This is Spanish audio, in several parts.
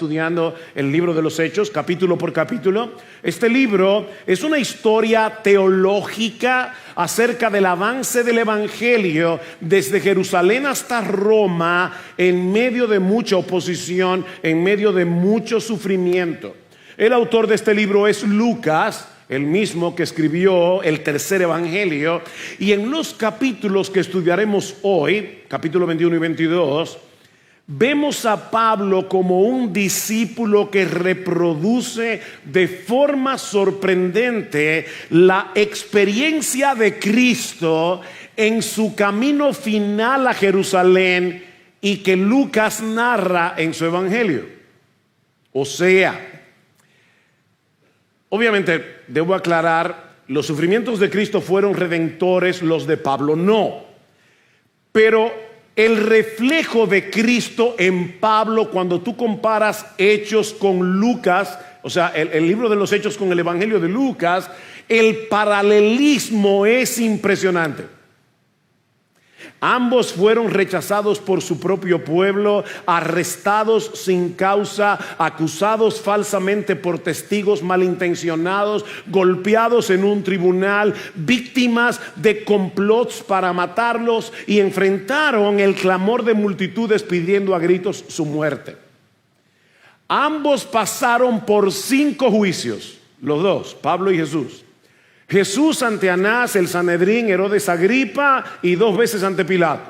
estudiando el libro de los Hechos, capítulo por capítulo. Este libro es una historia teológica acerca del avance del Evangelio desde Jerusalén hasta Roma, en medio de mucha oposición, en medio de mucho sufrimiento. El autor de este libro es Lucas, el mismo que escribió el tercer evangelio, y en los capítulos que estudiaremos hoy, capítulo 21 y 22, vemos a Pablo como un discípulo que reproduce de forma sorprendente la experiencia de Cristo en su camino final a Jerusalén y que Lucas narra en su evangelio. O sea, obviamente, debo aclarar, los sufrimientos de Cristo fueron redentores, los de Pablo no. Pero el reflejo de Cristo en Pablo, cuando tú comparas Hechos con Lucas, o sea, el libro de los Hechos con el Evangelio de Lucas, el paralelismo es impresionante. Ambos fueron rechazados por su propio pueblo, arrestados sin causa, acusados falsamente por testigos malintencionados, golpeados en un tribunal, víctimas de complots para matarlos, y enfrentaron el clamor de multitudes pidiendo a gritos su muerte. Ambos pasaron por 5 juicios, los dos, Pablo y Jesús. Jesús ante Anás, el Sanedrín, Herodes Agripa, y 2 veces ante Pilato.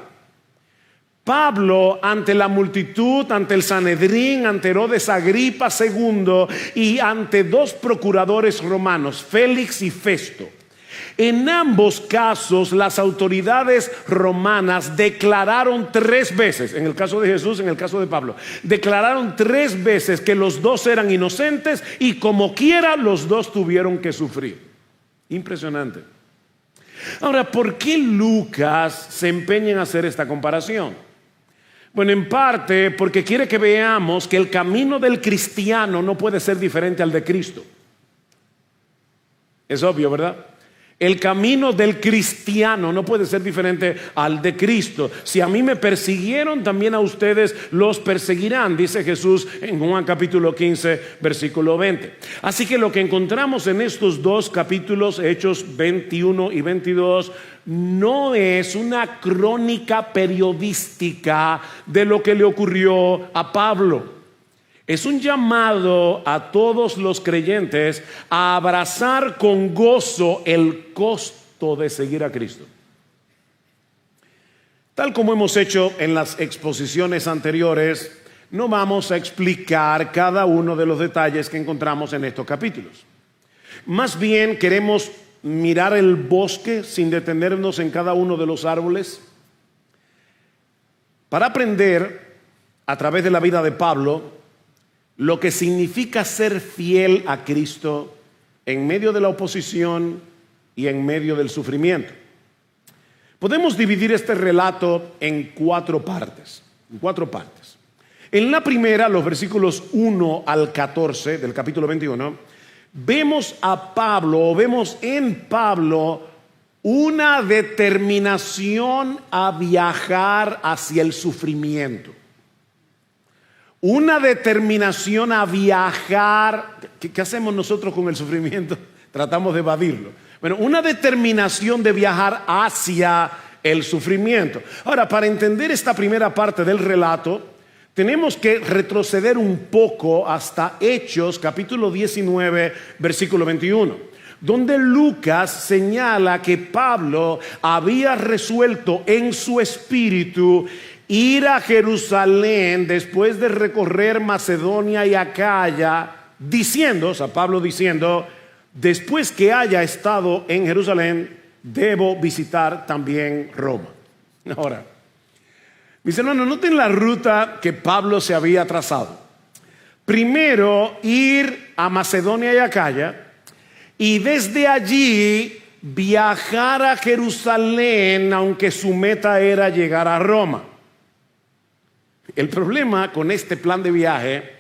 Pablo ante la multitud, ante el Sanedrín, ante Herodes Agripa II y ante 2 procuradores romanos, Félix y Festo. En ambos casos las autoridades romanas declararon 3 veces, en el caso de Jesús, en el caso de Pablo, declararon 3 veces que los 2 eran inocentes, y como quiera los 2 tuvieron que sufrir. Impresionante. Ahora, ¿por qué Lucas se empeña en hacer esta comparación? Bueno, en parte porque quiere que veamos que el camino del cristiano no puede ser diferente al de Cristo. Es obvio, ¿verdad? El camino del cristiano no puede ser diferente al de Cristo. Si a mí me persiguieron, también a ustedes los perseguirán, dice Jesús en Juan capítulo 15, versículo 20. Así que lo que encontramos en estos 2 capítulos, Hechos 21 y 22, no es una crónica periodística de lo que le ocurrió a Pablo. Es un llamado a todos los creyentes a abrazar con gozo el costo de seguir a Cristo. Tal como hemos hecho en las exposiciones anteriores, no vamos a explicar cada uno de los detalles que encontramos en estos capítulos. Más bien queremos mirar el bosque sin detenernos en cada uno de los árboles, para aprender a través de la vida de Pablo lo que significa ser fiel a Cristo en medio de la oposición y en medio del sufrimiento. Podemos dividir este relato en 4 partes. En la primera, los versículos 1 al 14 del capítulo 21, vemos a Pablo, o vemos en Pablo, una determinación a viajar hacia el sufrimiento. Una determinación a viajar. ¿Qué hacemos nosotros con el sufrimiento? Tratamos de evadirlo. Bueno, una determinación de viajar hacia el sufrimiento. Ahora, para entender esta primera parte del relato, tenemos que retroceder un poco hasta Hechos, capítulo 19, versículo 21, donde Lucas señala que Pablo había resuelto en su espíritu ir a Jerusalén después de recorrer Macedonia y Acaya, diciendo, o sea, Pablo diciendo, después que haya estado en Jerusalén, debo visitar también Roma. Ahora, mis hermanos, noten la ruta que Pablo se había trazado. Primero, ir a Macedonia y Acaya, y desde allí viajar a Jerusalén, aunque su meta era llegar a Roma. El problema con este plan de viaje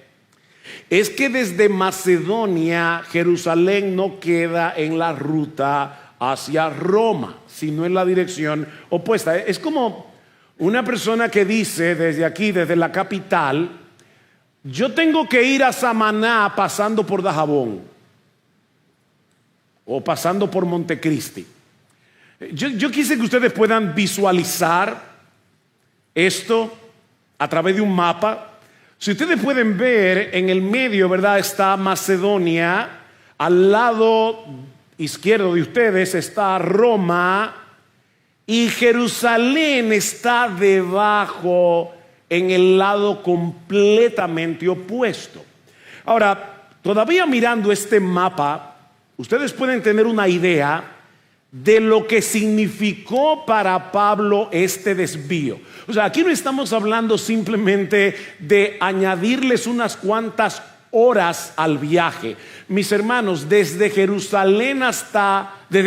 es que desde Macedonia, Jerusalén no queda en la ruta hacia Roma, sino en la dirección opuesta. Es como una persona que dice desde aquí, desde la capital, yo tengo que ir a Samaná pasando por Dajabón o pasando por Montecristi. Yo quise que ustedes puedan visualizar esto a través de un mapa. Si ustedes pueden ver, en el medio, ¿verdad?, está Macedonia. Al lado izquierdo de ustedes está Roma. Y Jerusalén está debajo, en el lado completamente opuesto. Ahora, todavía mirando este mapa, ustedes pueden tener una idea de lo que significó para Pablo este desvío. O sea, aquí no estamos hablando simplemente de añadirles unas cuantas horas al viaje. Mis hermanos, desde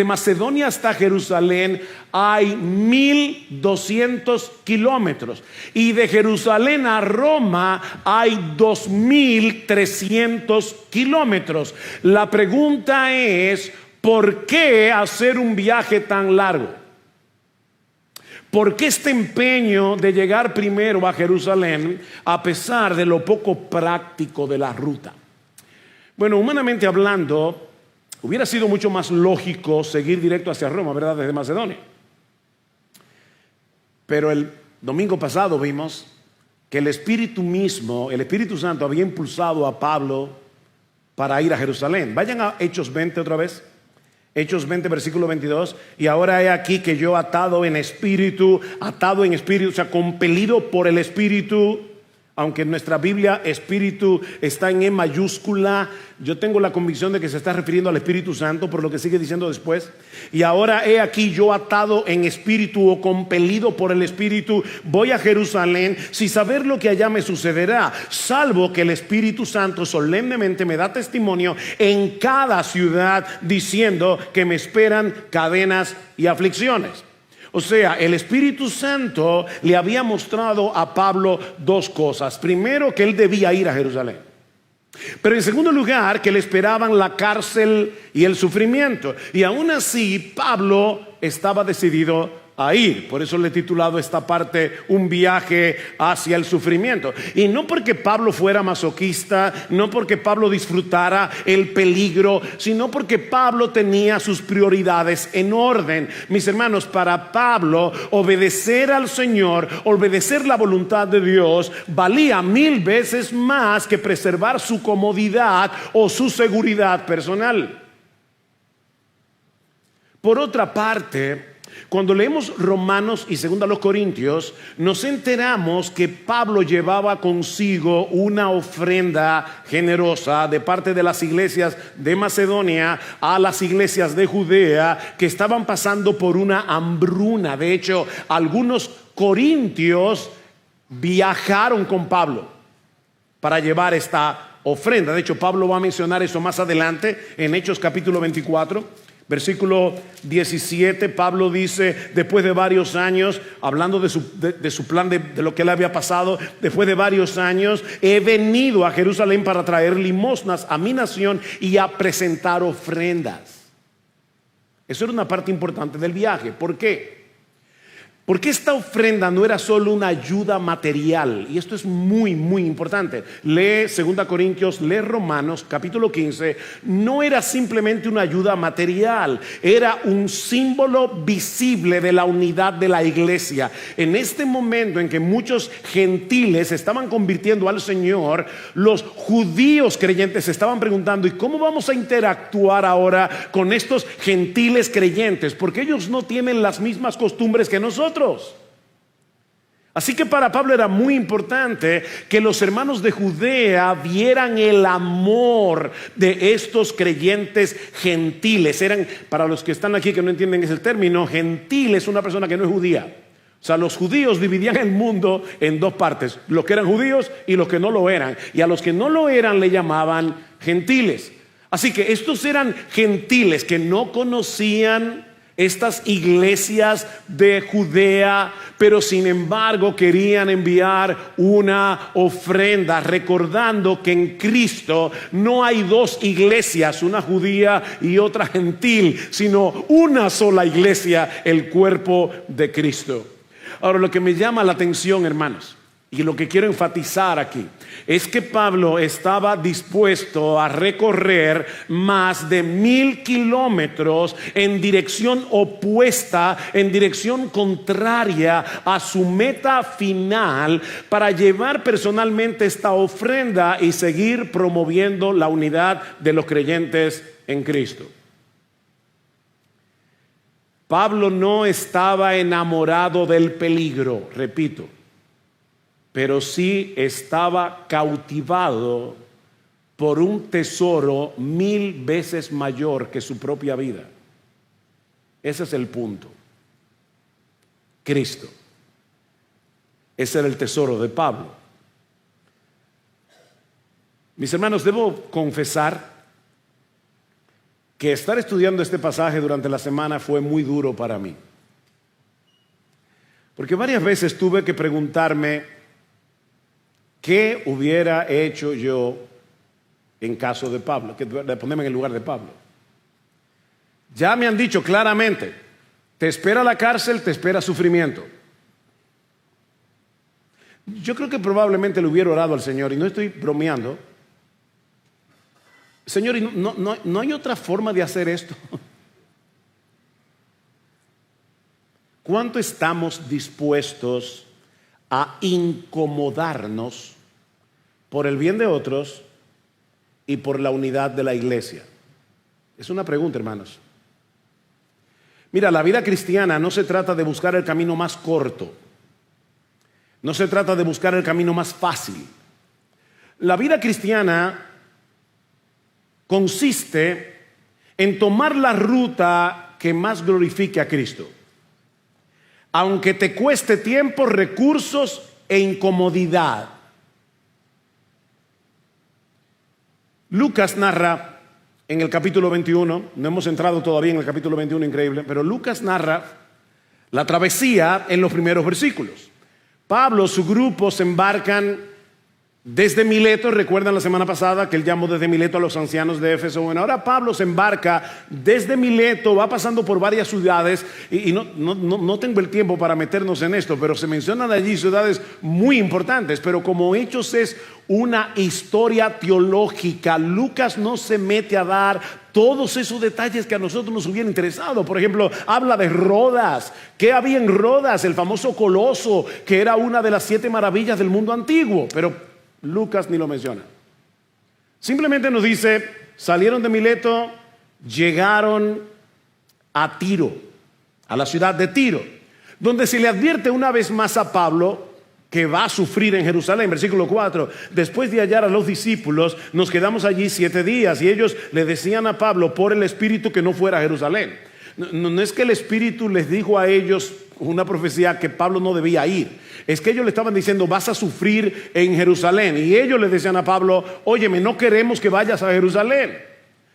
Macedonia hasta Jerusalén hay 1,200 kilómetros, y de Jerusalén a Roma hay 2,300 kilómetros. La pregunta es, ¿por qué hacer un viaje tan largo? ¿Por qué este empeño de llegar primero a Jerusalén a pesar de lo poco práctico de la ruta? Bueno, humanamente hablando, hubiera sido mucho más lógico seguir directo hacia Roma, ¿verdad?, desde Macedonia. Pero el domingo pasado vimos que el Espíritu mismo, el Espíritu Santo, había impulsado a Pablo para ir a Jerusalén. Vayan a Hechos 20 otra vez. Hechos 20, versículo 22. Y ahora he aquí que yo atado en espíritu, o sea, compelido por el Espíritu. Aunque en nuestra Biblia espíritu está en E mayúscula, yo tengo la convicción de que se está refiriendo al Espíritu Santo, por lo que sigue diciendo después. Y ahora he aquí yo atado en espíritu, o compelido por el Espíritu, voy a Jerusalén sin saber lo que allá me sucederá, salvo que el Espíritu Santo solemnemente me da testimonio en cada ciudad, diciendo que me esperan cadenas y aflicciones. O sea, el Espíritu Santo le había mostrado a Pablo dos cosas. Primero, que él debía ir a Jerusalén. Pero en segundo lugar, que le esperaban la cárcel y el sufrimiento. Y aún así, Pablo estaba decidido a ir. Por eso le he titulado esta parte un viaje hacia el sufrimiento. Y no porque Pablo fuera masoquista, no porque Pablo disfrutara el peligro, sino porque Pablo tenía sus prioridades en orden. Mis hermanos, para Pablo, obedecer al Señor, obedecer la voluntad de Dios, valía 1,000 veces más que preservar su comodidad o su seguridad personal. Por otra parte, cuando leemos Romanos y 2 Corintios, nos enteramos que Pablo llevaba consigo una ofrenda generosa de parte de las iglesias de Macedonia a las iglesias de Judea, que estaban pasando por una hambruna. De hecho, algunos corintios viajaron con Pablo para llevar esta ofrenda. De hecho, Pablo va a mencionar eso más adelante en Hechos capítulo 24. Versículo 17, Pablo dice, después de varios años, hablando de su plan, de lo que le había pasado, después de varios años, he venido a Jerusalén para traer limosnas a mi nación y a presentar ofrendas. Eso era una parte importante del viaje. ¿Por qué? Porque esta ofrenda no era solo una ayuda material, y esto es muy, muy importante. Lee 2 Corintios, lee Romanos, capítulo 15. No era simplemente una ayuda material, era un símbolo visible de la unidad de la iglesia. En este momento en que muchos gentiles se estaban convirtiendo al Señor, los judíos creyentes se estaban preguntando, ¿y cómo vamos a interactuar ahora con estos gentiles creyentes? Porque ellos no tienen las mismas costumbres que nosotros. Así que para Pablo era muy importante que los hermanos de Judea vieran el amor de estos creyentes gentiles. Eran, para los que están aquí que no entienden ese término, gentil es una persona que no es judía. O sea, los judíos dividían el mundo en dos partes: los que eran judíos y los que no lo eran. Y a los que no lo eran le llamaban gentiles. Así que estos eran gentiles que no conocían estas iglesias de Judea, pero sin embargo querían enviar una ofrenda, recordando que en Cristo no hay dos iglesias, una judía y otra gentil, sino una sola iglesia, el cuerpo de Cristo. Ahora, lo que me llama la atención, hermanos, Y lo que quiero enfatizar aquí es que Pablo estaba dispuesto a recorrer más de 1,000 kilómetros en dirección opuesta, en dirección contraria a su meta final, para llevar personalmente esta ofrenda y seguir promoviendo la unidad de los creyentes en Cristo. Pablo no estaba enamorado del peligro, repito, pero sí estaba cautivado por un tesoro 1,000 veces mayor que su propia vida. Ese es el punto. Cristo. Ese era el tesoro de Pablo. Mis hermanos, debo confesar que estar estudiando este pasaje durante la semana fue muy duro para mí. Porque varias veces tuve que preguntarme qué hubiera hecho yo en caso de Pablo, de ponerme en el lugar de Pablo. Ya me han dicho claramente, te espera la cárcel, te espera sufrimiento. Yo creo que probablemente le hubiera orado al Señor, y no estoy bromeando. Señor, no hay otra forma de hacer esto. ¿Cuánto estamos dispuestos a incomodarnos por el bien de otros y por la unidad de la iglesia? Es una pregunta, hermanos. Mira, la vida cristiana no se trata de buscar el camino más corto. No se trata de buscar el camino más fácil. La vida cristiana consiste en tomar la ruta que más glorifique a Cristo, aunque te cueste tiempo, recursos e incomodidad. Lucas narra en el capítulo 21, no hemos entrado todavía en el capítulo 21, increíble, pero Lucas narra la travesía en los primeros versículos. Pablo, su grupo se embarcan desde Mileto. Recuerdan la semana pasada que él llamó desde Mileto a los ancianos de Éfeso. Bueno, ahora Pablo se embarca desde Mileto, va pasando por varias ciudades y no tengo el tiempo para meternos en esto, pero se mencionan allí ciudades muy importantes. Pero como Hechos es una historia teológica, Lucas no se mete a dar todos esos detalles que a nosotros nos hubieran interesado. Por ejemplo, habla de Rodas. ¿Qué había en Rodas? El famoso Coloso, que era una de las 7 maravillas del mundo antiguo. Pero Lucas ni lo menciona. Simplemente nos dice, salieron de Mileto, llegaron a Tiro, a la ciudad de Tiro, donde se le advierte una vez más a Pablo que va a sufrir en Jerusalén. Versículo 4, después de hallar a los discípulos, nos quedamos allí 7 días, y ellos le decían a Pablo por el Espíritu que no fuera a Jerusalén. No es que el Espíritu les dijo a ellos una profecía que Pablo no debía ir. Es que ellos le estaban diciendo, vas a sufrir en Jerusalén. Y ellos le decían a Pablo, óyeme, no queremos que vayas a Jerusalén.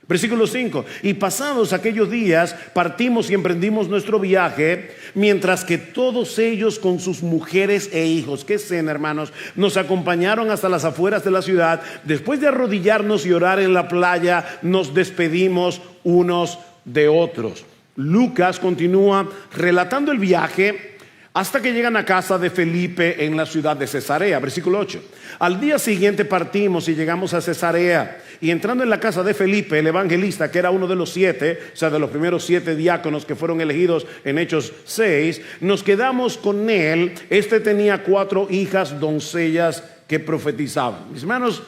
Versículo 5, y pasados aquellos días partimos y emprendimos nuestro viaje, mientras que todos ellos con sus mujeres e hijos, qué escena, hermanos, nos acompañaron hasta las afueras de la ciudad. Después de arrodillarnos y orar en la playa, nos despedimos unos de otros. Lucas continúa relatando el viaje hasta que llegan a casa de Felipe en la ciudad de Cesarea. Versículo 8, al día siguiente partimos y llegamos a Cesarea, y entrando en la casa de Felipe, el evangelista, que era uno de los 7, o sea, de los primeros 7 diáconos que fueron elegidos en Hechos 6, nos quedamos con él. Este tenía 4 hijas doncellas que profetizaban. Mis hermanos,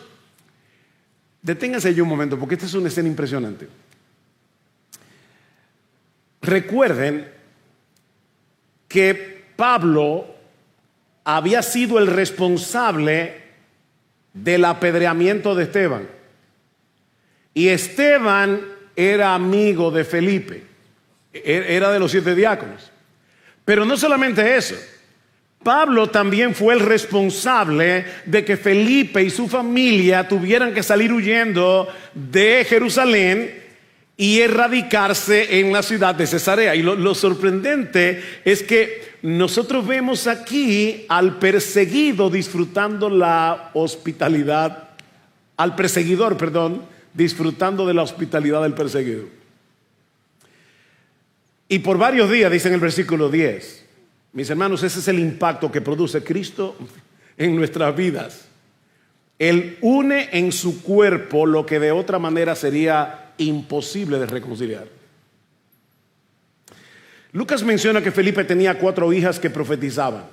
deténganse allí un momento, porque esta es una escena impresionante. Recuerden que Pablo había sido el responsable del apedreamiento de Esteban, y Esteban era amigo de Felipe, era de los 7 diáconos. Pero no solamente eso, Pablo también fue el responsable de que Felipe y su familia tuvieran que salir huyendo de Jerusalén y erradicarse en la ciudad de Cesarea. Y lo sorprendente es que nosotros vemos aquí al perseguido disfrutando la hospitalidad, al perseguidor, disfrutando de la hospitalidad del perseguido. Y por varios días, dice en el versículo 10, mis hermanos, ese es el impacto que produce. Cristo en nuestras vidas. Él une en su cuerpo lo que de otra manera sería imposible de reconciliar. Lucas menciona que Felipe tenía 4 hijas que profetizaban.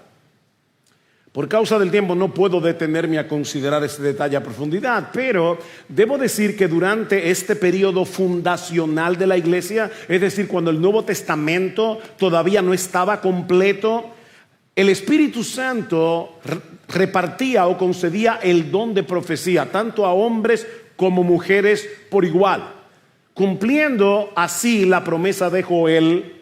Por causa del tiempo no puedo detenerme a considerar este detalle a profundidad, pero debo decir que durante este periodo fundacional de la iglesia, es decir, cuando el Nuevo Testamento todavía no estaba completo, el Espíritu Santo repartía o concedía el don de profecía, tanto a hombres como mujeres por igual, cumpliendo así la promesa de Joel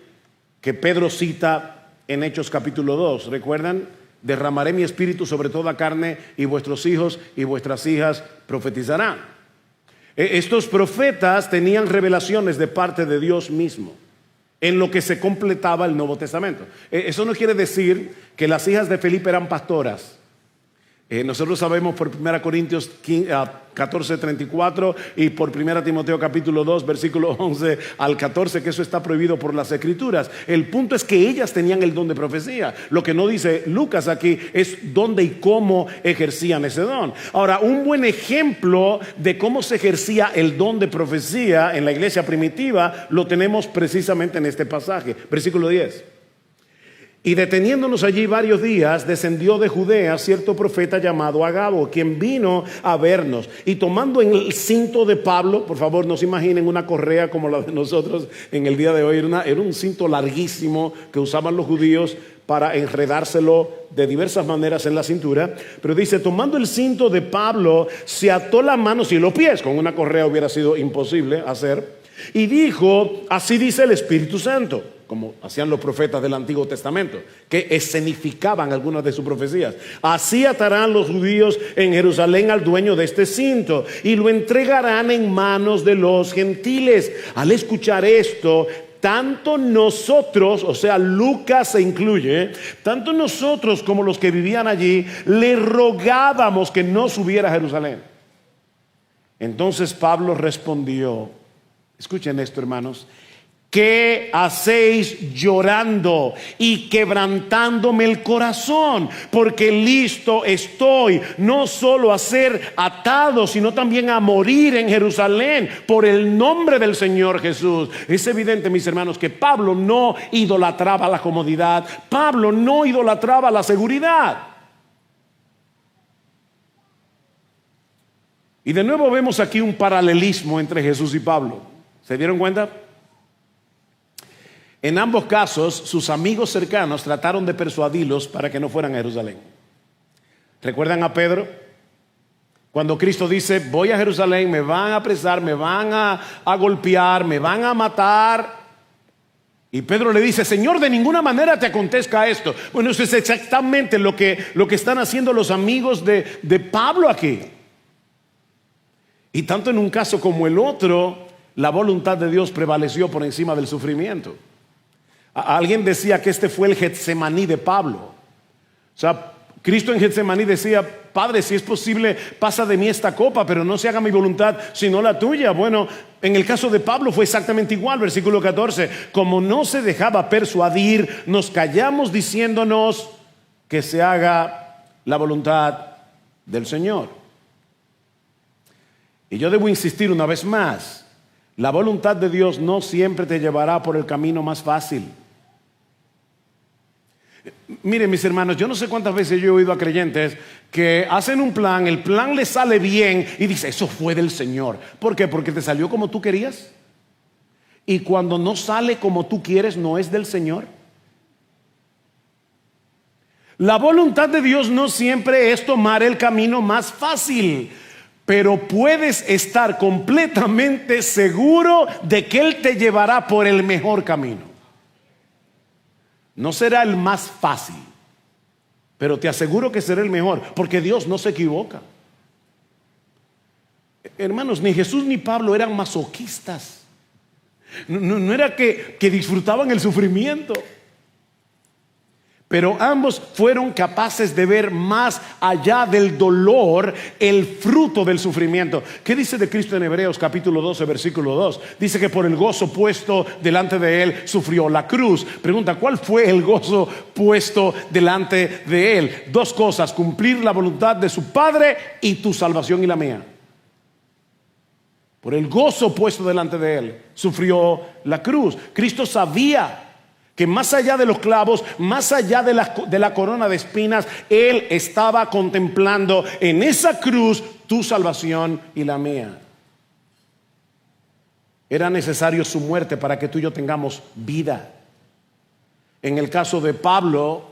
que Pedro cita en Hechos capítulo 2. ¿Recuerdan? Derramaré mi espíritu sobre toda carne y vuestros hijos y vuestras hijas profetizarán. Estos profetas tenían revelaciones de parte de Dios mismo en lo que se completaba el Nuevo Testamento. Eso no quiere decir que las hijas de Felipe eran pastoras. Nosotros sabemos por 1 Corintios 14:34 y por 1 Timoteo capítulo 2 versículo 11 al 14 que eso está prohibido por las Escrituras. El punto es que ellas tenían el don de profecía. Lo que no dice Lucas aquí es dónde y cómo ejercían ese don. Ahora, un buen ejemplo de cómo se ejercía el don de profecía en la iglesia primitiva lo tenemos precisamente en este pasaje, versículo 10. Y deteniéndonos allí varios días, descendió de Judea cierto profeta llamado Agabo, quien vino a vernos. Y tomando en el cinto de Pablo, por favor no se imaginen una correa como la de nosotros en el día de hoy, era un cinto larguísimo que usaban los judíos para enredárselo de diversas maneras en la cintura. Pero dice, tomando el cinto de Pablo, se ató las manos y los pies. Con una correa hubiera sido imposible hacer. Y dijo, así dice el Espíritu Santo, como hacían los profetas del Antiguo Testamento, que escenificaban algunas de sus profecías. Así atarán los judíos en Jerusalén al dueño de este cinto y lo entregarán en manos de los gentiles. Al escuchar esto, tanto nosotros, o sea, Lucas se incluye, tanto nosotros como los que vivían allí, le rogábamos que no subiera a Jerusalén. Entonces Pablo respondió, escuchen esto, hermanos, ¿qué hacéis llorando y quebrantándome el corazón? Porque listo estoy, no solo a ser atado, sino también a morir en Jerusalén por el nombre del Señor Jesús. Es evidente, mis hermanos, que Pablo no idolatraba la comodidad, Pablo no idolatraba la seguridad. Y de nuevo vemos aquí un paralelismo entre Jesús y Pablo. ¿Se dieron cuenta? En ambos casos, sus amigos cercanos trataron de persuadirlos para que no fueran a Jerusalén. ¿Recuerdan a Pedro? Cuando Cristo dice, voy a Jerusalén, me van a apresar, me van a golpear, me van a matar. Y Pedro le dice, Señor, de ninguna manera te acontezca esto. Bueno, eso es exactamente lo que están haciendo los amigos de Pablo aquí. Y tanto en un caso como el otro, la voluntad de Dios prevaleció por encima del sufrimiento. Alguien decía que este fue el Getsemaní de Pablo. O sea, Cristo en Getsemaní decía, Padre, si es posible, pasa de mí esta copa, pero no se haga mi voluntad, sino la tuya. Bueno, en el caso de Pablo fue exactamente igual, versículo 14. Como no se dejaba persuadir, nos callamos diciéndonos que se haga la voluntad del Señor. Y yo debo insistir una vez más, la voluntad de Dios no siempre te llevará por el camino más fácil. Miren, mis hermanos, yo no sé cuántas veces yo he oído a creyentes que hacen un plan, el plan les sale bien y dice, eso fue del Señor. ¿Por qué? Porque te salió como tú querías. Y cuando no sale como tú quieres, no es del Señor. La voluntad de Dios no siempre es tomar el camino más fácil, pero puedes estar completamente seguro de que Él te llevará por el mejor camino. No será el más fácil, pero te aseguro que será el mejor, porque Dios no se equivoca. Hermanos, ni Jesús ni Pablo eran masoquistas. No era que disfrutaban el sufrimiento. Pero ambos fueron capaces de ver más allá del dolor el fruto del sufrimiento. ¿Qué dice de Cristo en Hebreos capítulo 12, versículo 2? Dice que por el gozo puesto delante de él sufrió la cruz. Pregunta, ¿cuál fue el gozo puesto delante de él? Dos cosas: cumplir la voluntad de su Padre y tu salvación y la mía. Por el gozo puesto delante de él sufrió la cruz. Cristo sabía que más allá de los clavos, más allá de la corona de espinas, él estaba contemplando en esa cruz tu salvación y la mía. Era necesario su muerte para que tú y yo tengamos vida. En el caso de Pablo,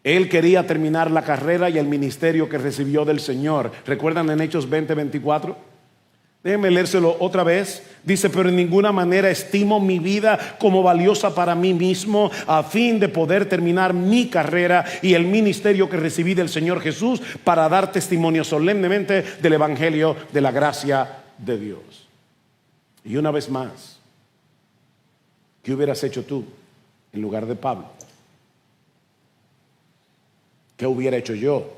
él quería terminar la carrera y el ministerio que recibió del Señor. ¿Recuerdan en Hechos 20:24? Déjenme leérselo otra vez. Dice: pero en ninguna manera estimo mi vida como valiosa para mí mismo, a fin de poder terminar mi carrera y el ministerio que recibí del Señor Jesús, para dar testimonio solemnemente del evangelio de la gracia de Dios. Y una vez más, ¿qué hubieras hecho tú en lugar de Pablo? ¿Qué hubiera hecho yo?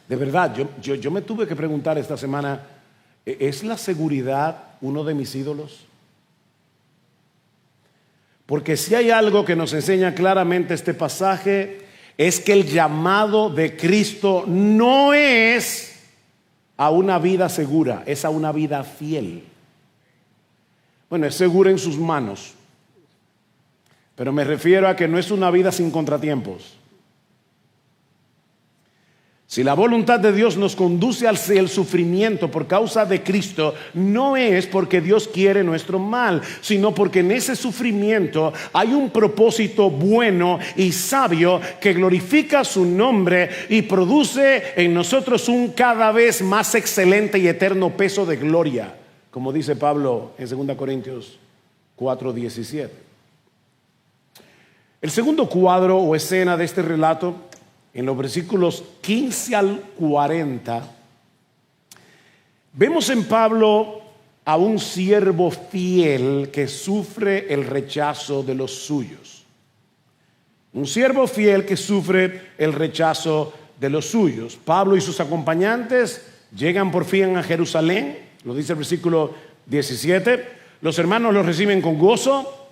De verdad, yo me tuve que preguntar esta semana: ¿es la seguridad uno de mis ídolos? Porque si hay algo que nos enseña claramente este pasaje, es que el llamado de Cristo no es a una vida segura, es a una vida fiel. Bueno, es segura en sus manos, pero me refiero a que no es una vida sin contratiempos. Si la voluntad de Dios nos conduce hacia el sufrimiento por causa de Cristo, no es porque Dios quiere nuestro mal, sino porque en ese sufrimiento hay un propósito bueno y sabio que glorifica su nombre y produce en nosotros un cada vez más excelente y eterno peso de gloria, como dice Pablo en 2 Corintios 4:17. El segundo cuadro o escena de este relato, en los versículos 15 al 40, vemos en Pablo a un siervo fiel que sufre el rechazo de los suyos. Un siervo fiel que sufre el rechazo de los suyos. Pablo y sus acompañantes llegan por fin a Jerusalén, lo dice el versículo 17. Los hermanos los reciben con gozo,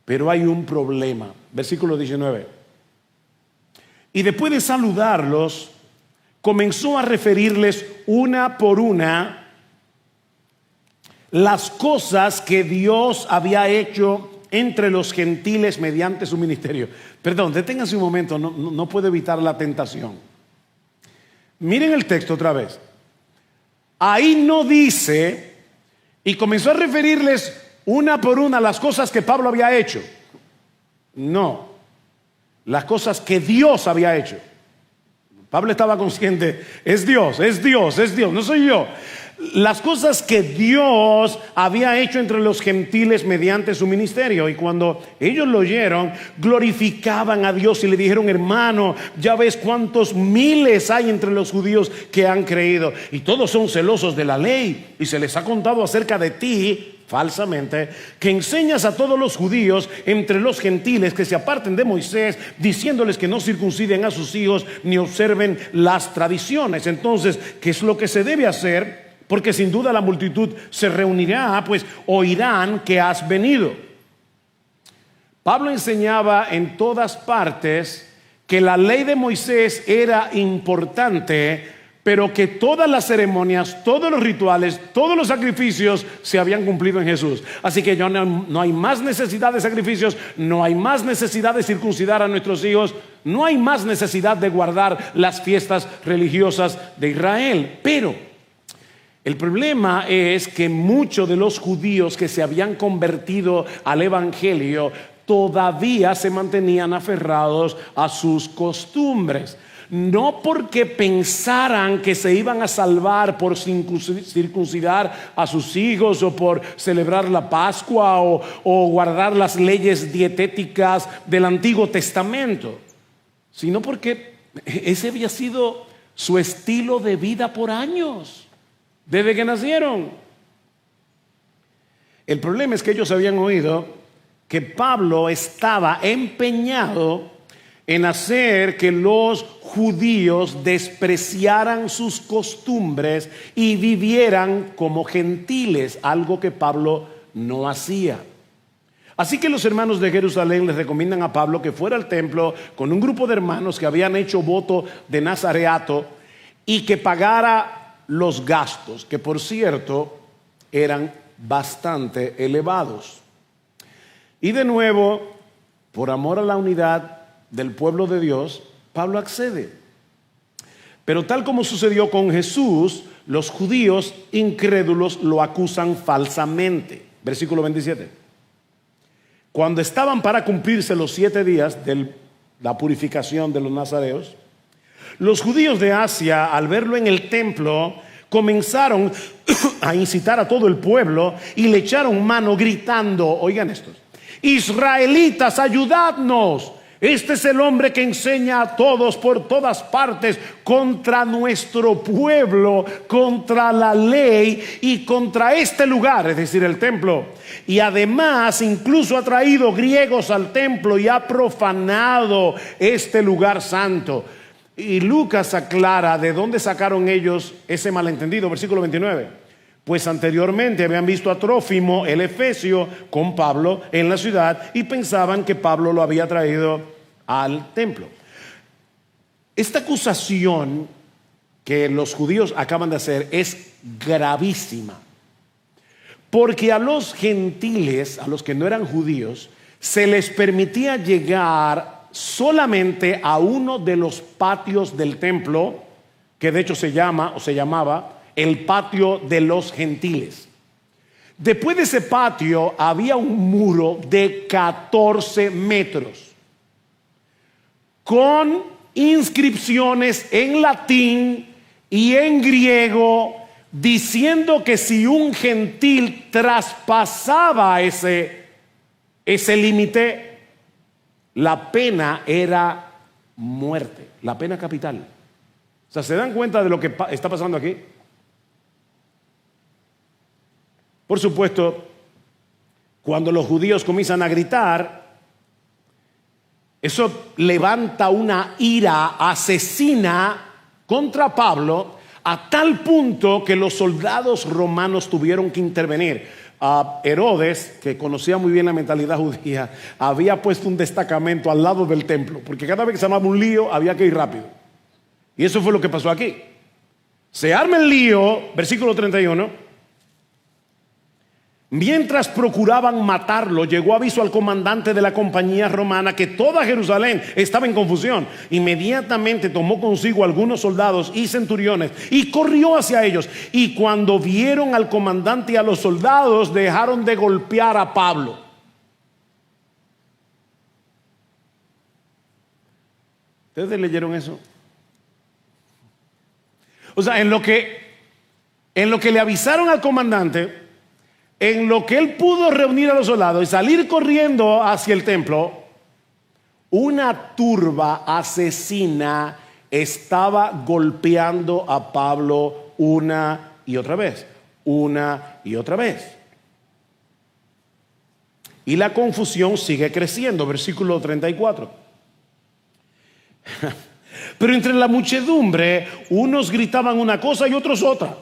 pero hay un problema. Versículo 19. Y después de saludarlos, comenzó a referirles una por una las cosas que Dios había hecho entre los gentiles mediante su ministerio. Perdón, deténganse un momento, no puedo evitar la tentación. Miren el texto otra vez. Ahí no dice, y comenzó a referirles una por una las cosas que Pablo había hecho. No. Las cosas que Dios había hecho. Pablo estaba consciente: es Dios, no soy yo. Las cosas que Dios había hecho entre los gentiles mediante su ministerio. Y cuando ellos lo oyeron, glorificaban a Dios y le dijeron: hermano, ya ves cuántos miles hay entre los judíos que han creído, y todos son celosos de la ley, y se les ha contado acerca de ti falsamente, que enseñas a todos los judíos entre los gentiles que se aparten de Moisés, diciéndoles que no circunciden a sus hijos ni observen las tradiciones. Entonces, ¿qué es lo que se debe hacer? Porque sin duda la multitud se reunirá, pues oirán que has venido. Pablo enseñaba en todas partes que la ley de Moisés era importante, pero que todas las ceremonias, todos los rituales, todos los sacrificios se habían cumplido en Jesús. Así que ya no hay más necesidad de sacrificios, no hay más necesidad de circuncidar a nuestros hijos, no hay más necesidad de guardar las fiestas religiosas de Israel. Pero el problema es que muchos de los judíos que se habían convertido al evangelio todavía se mantenían aferrados a sus costumbres. No porque pensaran que se iban a salvar por circuncidar a sus hijos, o por celebrar la Pascua, o guardar las leyes dietéticas del Antiguo Testamento, sino porque ese había sido su estilo de vida por años, desde que nacieron. El problema es que ellos habían oído que Pablo estaba empeñado en hacer que los judíos despreciaran sus costumbres y vivieran como gentiles, algo que Pablo no hacía. Así que los hermanos de Jerusalén les recomiendan a Pablo que fuera al templo con un grupo de hermanos que habían hecho voto de nazareato y que pagara los gastos, que por cierto eran bastante elevados. Y de nuevo, por amor a la unidad del pueblo de Dios, Pablo accede. Pero tal como sucedió con Jesús, los judíos incrédulos lo acusan falsamente. Versículo 27. Cuando estaban para cumplirse los 7 días de la purificación de los nazareos, los judíos de Asia, al verlo en el templo, comenzaron a incitar a todo el pueblo y le echaron mano gritando, oigan estos: israelitas, ayudadnos. Este es el hombre que enseña a todos por todas partes contra nuestro pueblo, contra la ley y contra este lugar, es decir, el templo. Y además incluso ha traído griegos al templo y ha profanado este lugar santo. Y Lucas aclara de dónde sacaron ellos ese malentendido, versículo 29. Pues anteriormente habían visto a Trófimo, el efesio, con Pablo en la ciudad y pensaban que Pablo lo había traído al templo. Esta acusación que los judíos acaban de hacer es gravísima, porque a los gentiles, a los que no eran judíos, se les permitía llegar solamente a uno de los patios del templo, que de hecho se llamaba el patio de los gentiles. Después de ese patio había un muro de 14 metros con inscripciones en latín y en griego diciendo que si un gentil traspasaba ese límite, la pena era muerte, la pena capital. O sea, ¿se dan cuenta de lo que está pasando aquí? Por supuesto, cuando los judíos comienzan a gritar, eso levanta una ira asesina contra Pablo, a tal punto que los soldados romanos tuvieron que intervenir. Herodes, que conocía muy bien la mentalidad judía, había puesto un destacamento al lado del templo, porque cada vez que se armaba un lío había que ir rápido. Y eso fue lo que pasó aquí. Se arma el lío, versículo 31. Mientras procuraban matarlo, llegó aviso al comandante de la compañía romana que toda Jerusalén estaba en confusión. Inmediatamente tomó consigo algunos soldados y centuriones y corrió hacia ellos. Y cuando vieron al comandante y a los soldados, dejaron de golpear a Pablo. ¿Ustedes leyeron eso? O sea, en lo que le avisaron al comandante, en lo que él pudo reunir a los soldados y salir corriendo hacia el templo, una turba asesina estaba golpeando a Pablo una y otra vez. Y la confusión sigue creciendo, versículo 34. Pero entre la muchedumbre, unos gritaban una cosa y otros otra.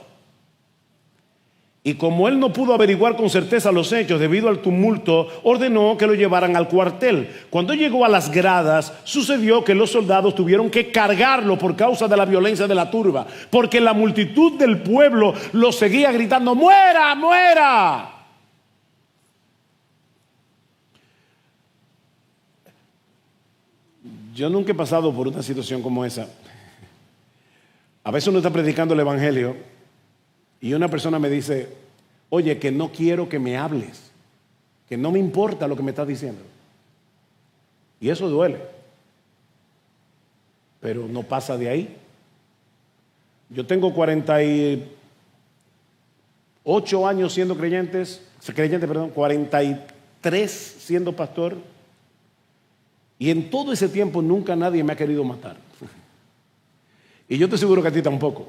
Y como él no pudo averiguar con certeza los hechos debido al tumulto, ordenó que lo llevaran al cuartel. Cuando llegó a las gradas, sucedió que los soldados tuvieron que cargarlo por causa de la violencia de la turba, porque la multitud del pueblo lo seguía gritando: ¡muera, muera! Yo nunca he pasado por una situación como esa. A veces uno está predicando el evangelio y una persona me dice: oye, que no quiero que me hables, que no me importa lo que me estás diciendo. Y eso duele, pero no pasa de ahí. Yo tengo 48 años siendo creyente, 43 siendo pastor, y en todo ese tiempo nunca nadie me ha querido matar. Y yo te aseguro que a ti tampoco.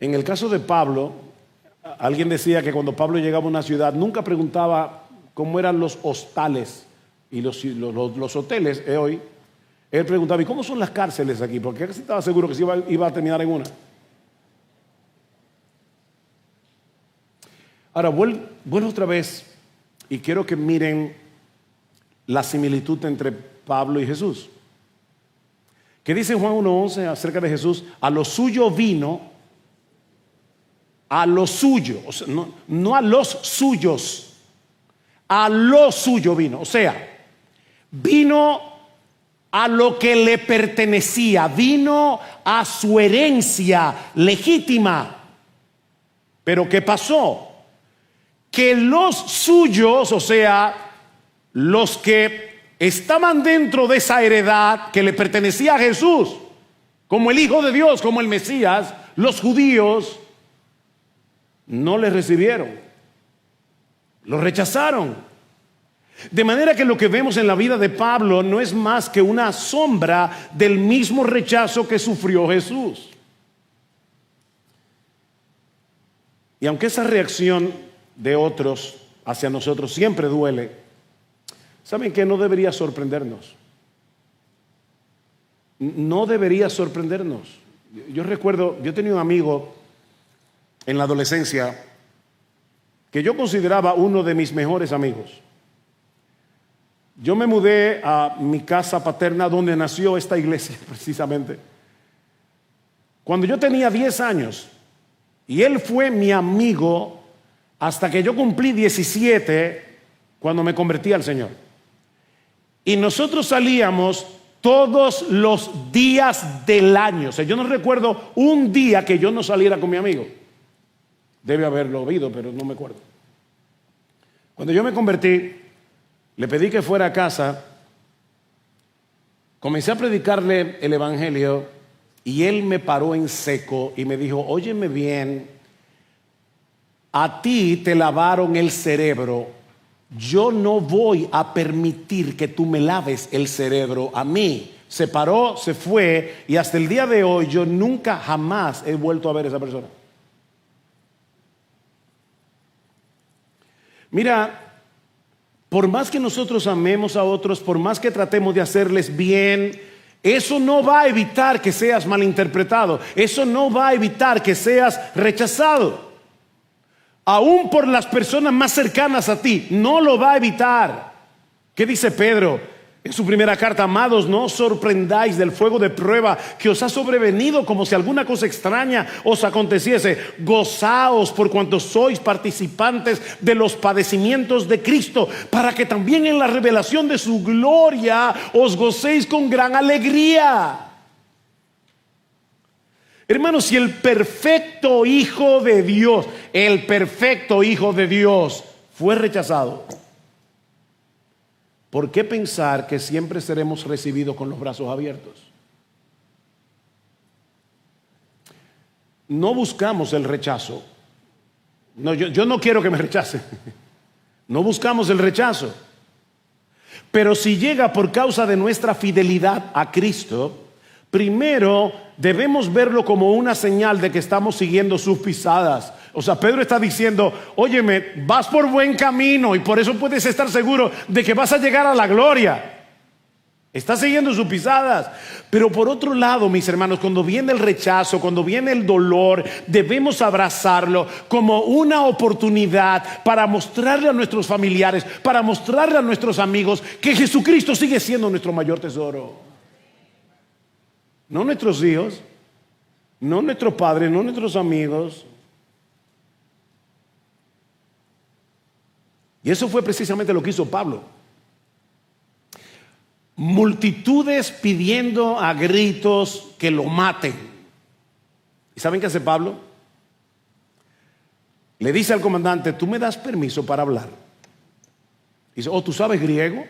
En el caso de Pablo, alguien decía que cuando Pablo llegaba a una ciudad nunca preguntaba cómo eran los hostales y los hoteles hoy, él preguntaba, ¿y cómo son las cárceles aquí? Porque casi estaba seguro que se iba a terminar en una. Ahora, vuelvo otra vez y quiero que miren la similitud entre Pablo y Jesús. ¿Qué dice Juan 1:11 acerca de Jesús? A lo suyo vino, a lo suyo, o sea, no a los suyos, a lo suyo vino. O sea, vino a lo que le pertenecía, vino a su herencia legítima. Pero ¿qué pasó? Que los suyos, o sea, los que estaban dentro de esa heredad que le pertenecía a Jesús, como el Hijo de Dios, como el Mesías, los judíos no le recibieron, lo rechazaron. De manera que lo que vemos en la vida de Pablo no es más que una sombra del mismo rechazo que sufrió Jesús. Y aunque esa reacción de otros hacia nosotros siempre duele, ¿saben qué? No debería sorprendernos. No debería sorprendernos. Yo recuerdo, yo tenía un amigo en la adolescencia que yo consideraba uno de mis mejores amigos. Yo me mudé a mi casa paterna donde nació esta iglesia precisamente cuando yo tenía 10 años, y él fue mi amigo hasta que yo cumplí 17, cuando me convertí al Señor. Y nosotros salíamos todos los días del año. O sea, yo no recuerdo un día que yo no saliera con mi amigo. Debe haberlo oído, pero no me acuerdo. Cuando yo me convertí, le pedí que fuera a casa, comencé a predicarle el evangelio y él me paró en seco y me dijo, óyeme bien, a ti te lavaron el cerebro, yo no voy a permitir que tú me laves el cerebro a mí. Se paró, se fue, y hasta el día de hoy yo nunca jamás he vuelto a ver a esa persona. Mira, por más que nosotros amemos a otros, por más que tratemos de hacerles bien, eso no va a evitar que seas malinterpretado. Eso no va a evitar que seas rechazado. Aún por las personas más cercanas a ti, no lo va a evitar. ¿Qué dice Pedro en su primera carta? Amados, no os sorprendáis del fuego de prueba que os ha sobrevenido como si alguna cosa extraña os aconteciese. Gozaos por cuanto sois participantes de los padecimientos de Cristo, para que también en la revelación de su gloria os gocéis con gran alegría. Hermanos, si el perfecto Hijo de Dios, el perfecto Hijo de Dios fue rechazado, ¿por qué pensar que siempre seremos recibidos con los brazos abiertos? No buscamos el rechazo. No, yo no quiero que me rechacen. No buscamos el rechazo. Pero si llega por causa de nuestra fidelidad a Cristo, primero debemos verlo como una señal de que estamos siguiendo sus pisadas. O sea, Pedro está diciendo, óyeme, vas por buen camino y por eso puedes estar seguro de que vas a llegar a la gloria. Estás siguiendo sus pisadas. Pero por otro lado, mis hermanos, cuando viene el rechazo, cuando viene el dolor, debemos abrazarlo como una oportunidad para mostrarle a nuestros familiares, para mostrarle a nuestros amigos que Jesucristo sigue siendo nuestro mayor tesoro. No nuestros hijos, no nuestros padres, no nuestros amigos. Y eso fue precisamente lo que hizo Pablo. Multitudes pidiendo a gritos que lo maten. ¿Y saben qué hace Pablo? Le dice al comandante, ¿tú me das permiso para hablar? Dice, ¿tú sabes griego?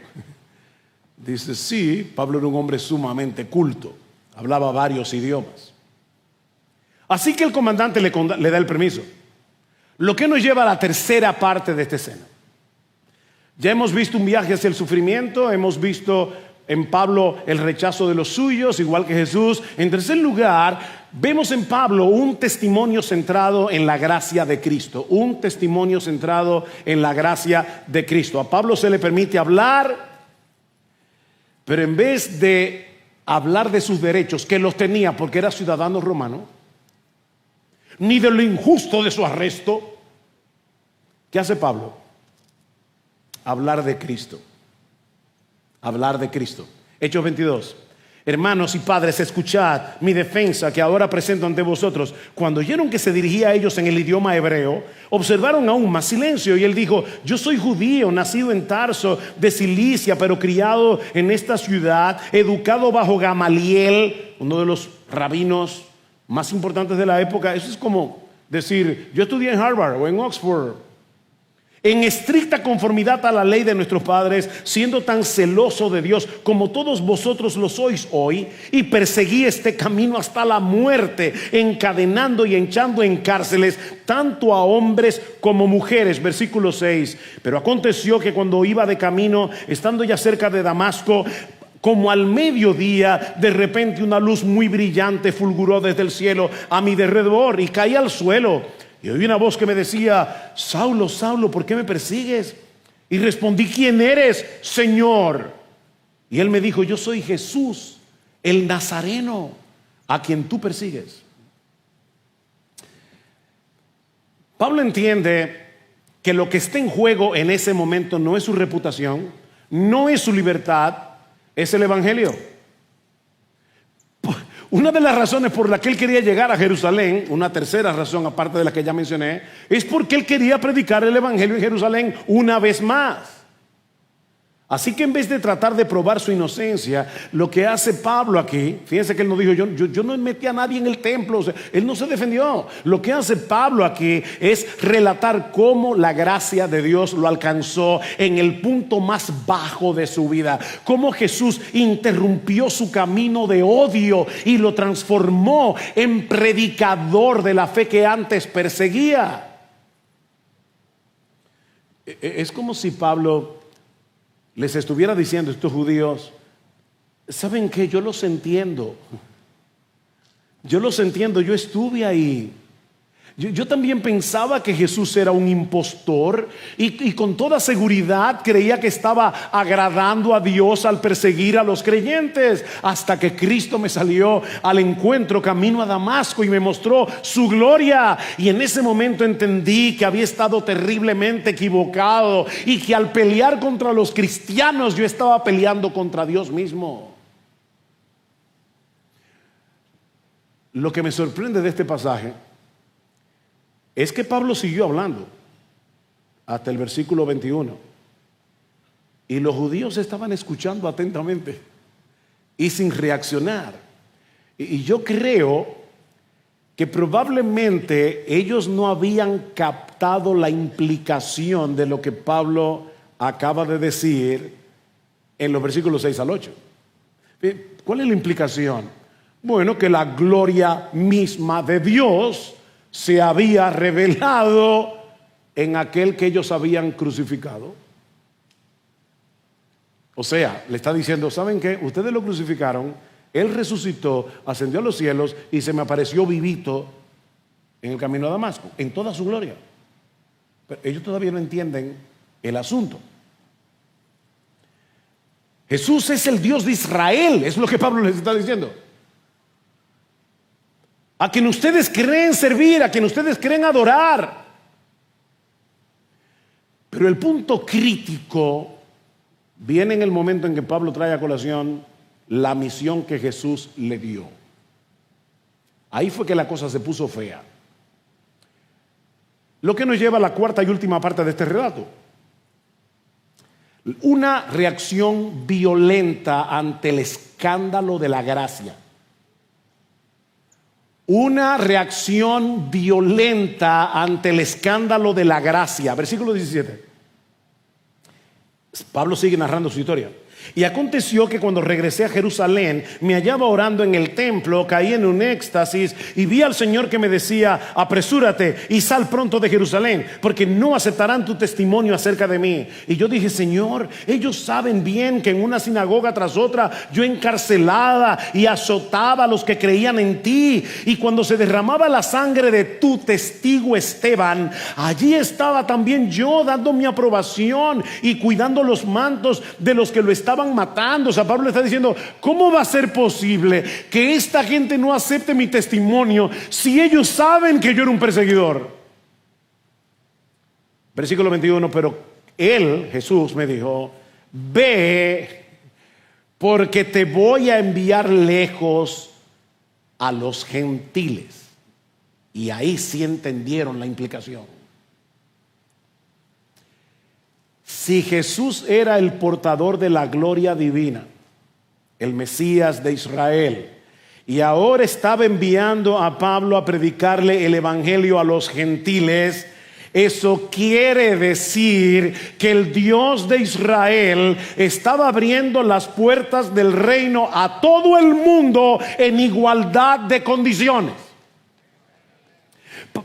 Dice, sí. Pablo era un hombre sumamente culto. Hablaba varios idiomas. Así que el comandante le da el permiso. Lo que nos lleva a la tercera parte de esta escena. Ya hemos visto un viaje hacia el sufrimiento, hemos visto en Pablo el rechazo de los suyos, igual que Jesús. En tercer lugar, vemos en Pablo un testimonio centrado en la gracia de Cristo. Un testimonio centrado en la gracia de Cristo. A Pablo se le permite hablar Pero en vez de hablar de sus derechos, que los tenía porque era ciudadano romano, ni de lo injusto de su arresto, ¿qué hace Pablo? Hablar de Cristo. Hablar de Cristo. Hechos 22. Hermanos y padres, escuchad mi defensa que ahora presento ante vosotros. Cuando oyeron que se dirigía a ellos en el idioma hebreo, observaron aún más silencio. Y él dijo: yo soy judío, nacido en Tarso de Cilicia, pero criado en esta ciudad, educado bajo Gamaliel, uno de los rabinos más importantes de la época. Eso es como decir: yo estudié en Harvard o en Oxford. En estricta conformidad a la ley de nuestros padres, siendo tan celoso de Dios como todos vosotros lo sois hoy, y perseguí este camino hasta la muerte, encadenando y echando en cárceles tanto a hombres como mujeres. Versículo 6. Pero aconteció que cuando iba de camino, estando ya cerca de Damasco, como al mediodía, de repente una luz muy brillante fulguró desde el cielo a mi derredor, y caí al suelo. Y oí una voz que me decía: Saulo, Saulo, ¿por qué me persigues? Y respondí: ¿quién eres, Señor? Y él me dijo: yo soy Jesús, el Nazareno, a quien tú persigues. Pablo entiende que lo que está en juego en ese momento no es su reputación, no es su libertad, es el evangelio. Una de las razones por la que él quería llegar a Jerusalén, una tercera razón aparte de la que ya mencioné, es porque él quería predicar el evangelio en Jerusalén una vez más. Así que en vez de tratar de probar su inocencia, lo que hace Pablo aquí, fíjense que él no dijo: yo no metí a nadie en el templo, o sea, él no se defendió. Lo que hace Pablo aquí es relatar cómo la gracia de Dios lo alcanzó en el punto más bajo de su vida, cómo Jesús interrumpió su camino de odio y lo transformó en predicador de la fe que antes perseguía. Es como si Pablo les estuviera diciendo a estos judíos: ¿saben qué? Yo los entiendo. Yo los entiendo, yo estuve ahí. Yo también pensaba que Jesús era un impostor y con toda seguridad creía que estaba agradando a Dios al perseguir a los creyentes, hasta que Cristo me salió al encuentro camino a Damasco y me mostró su gloria. Y en ese momento entendí que había estado terriblemente equivocado y que al pelear contra los cristianos yo estaba peleando contra Dios mismo. Lo que me sorprende de este pasaje es que Pablo siguió hablando hasta el versículo 21 y los judíos estaban escuchando atentamente y sin reaccionar. Y yo creo que probablemente ellos no habían captado la implicación de lo que Pablo acaba de decir en los versículos 6 al 8. ¿Cuál es la implicación? Bueno, que la gloria misma de Dios se había revelado en aquel que ellos habían crucificado. O sea, le está diciendo: ¿saben qué? Ustedes lo crucificaron, él resucitó, ascendió a los cielos y se me apareció vivito en el camino a Damasco, en toda su gloria. Pero ellos todavía no entienden el asunto. Jesús es el Dios de Israel, es lo que Pablo les está diciendo. A quien ustedes creen servir, a quien ustedes creen adorar. Pero el punto crítico viene en el momento en que Pablo trae a colación la misión que Jesús le dio. Ahí fue que la cosa se puso fea. Lo que nos lleva a la cuarta y última parte de este relato. Una reacción violenta ante el escándalo de la gracia. Una reacción violenta ante el escándalo de la gracia. Versículo 17. Pablo sigue narrando su historia. Y aconteció que cuando regresé a Jerusalén, me hallaba orando en el templo, caí en un éxtasis y vi al Señor que me decía: apresúrate y sal pronto de Jerusalén, porque no aceptarán tu testimonio acerca de mí. Y yo dije: Señor, ellos saben bien que en una sinagoga tras otra yo encarcelaba y azotaba a los que creían en ti. Y cuando se derramaba la sangre de tu testigo Esteban, allí estaba también yo dando mi aprobación y cuidando los mantos de los que lo estaban estaban matando. O sea, Pablo está diciendo, ¿cómo va a ser posible que esta gente no acepte mi testimonio si ellos saben que yo era un perseguidor? Versículo 21, pero él, Jesús, me dijo, ve, porque te voy a enviar lejos a los gentiles. Y ahí sí entendieron la implicación. Si Jesús era el portador de la gloria divina, el Mesías de Israel, y ahora estaba enviando a Pablo a predicarle el evangelio a los gentiles, eso quiere decir que el Dios de Israel estaba abriendo las puertas del reino a todo el mundo en igualdad de condiciones.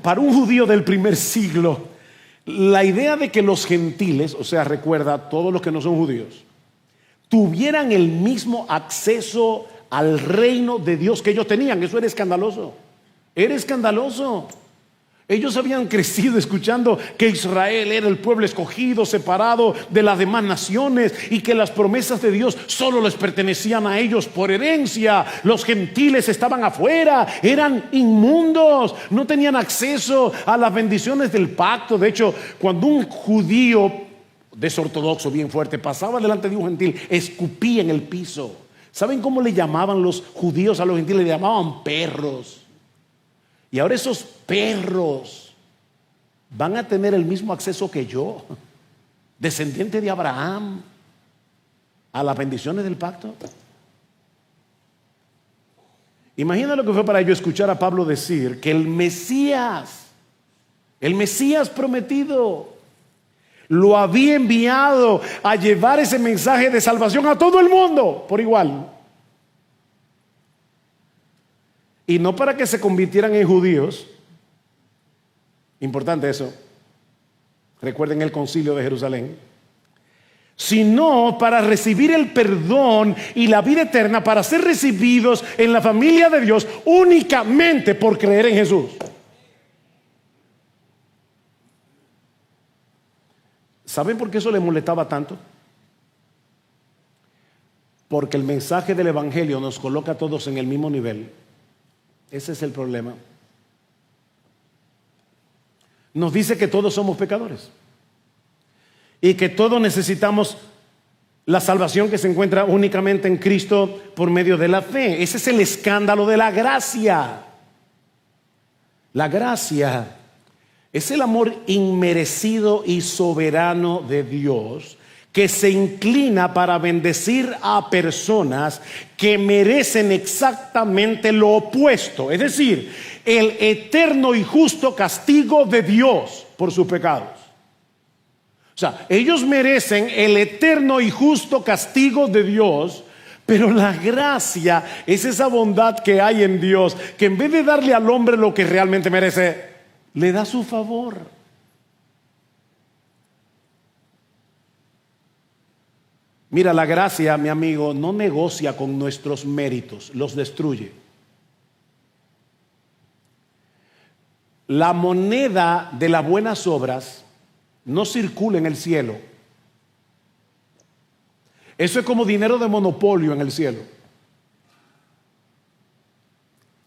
Para un judío del primer siglo, la idea de que los gentiles, o sea, recuerda, todos los que no son judíos, tuvieran el mismo acceso al reino de Dios que ellos tenían, eso era escandaloso. Era escandaloso. Ellos habían crecido escuchando que Israel era el pueblo escogido, separado de las demás naciones, y que las promesas de Dios solo les pertenecían a ellos por herencia. Los gentiles estaban afuera, eran inmundos, no tenían acceso a las bendiciones del pacto. De hecho, cuando un judío desortodoxo bien fuerte pasaba delante de un gentil, escupía en el piso. ¿Saben cómo le llamaban los judíos a los gentiles? Le llamaban perros. Y ahora esos perros van a tener el mismo acceso que yo, descendiente de Abraham, a las bendiciones del pacto. Imagina lo que fue para ellos escuchar a Pablo decir que el Mesías prometido, lo había enviado a llevar ese mensaje de salvación a todo el mundo por igual. Y no para que se convirtieran en judíos. Importante eso. Recuerden el concilio de Jerusalén. Sino para recibir el perdón y la vida eterna, para ser recibidos en la familia de Dios únicamente por creer en Jesús. ¿Saben por qué eso les molestaba tanto? Porque el mensaje del evangelio nos coloca a todos en el mismo nivel. Ese es el problema. Nos dice que todos somos pecadores y que todos necesitamos la salvación que se encuentra únicamente en Cristo por medio de la fe. Ese es el escándalo de la gracia. La gracia es el amor inmerecido y soberano de Dios, que se inclina para bendecir a personas que merecen exactamente lo opuesto, es decir, el eterno y justo castigo de Dios por sus pecados. O sea, ellos merecen el eterno y justo castigo de Dios, pero la gracia es esa bondad que hay en Dios, que en vez de darle al hombre lo que realmente merece, le da su favor. Mira, la gracia, mi amigo, no negocia con nuestros méritos, los destruye. La moneda de las buenas obras no circula en el cielo. Eso es como dinero de monopolio en el cielo.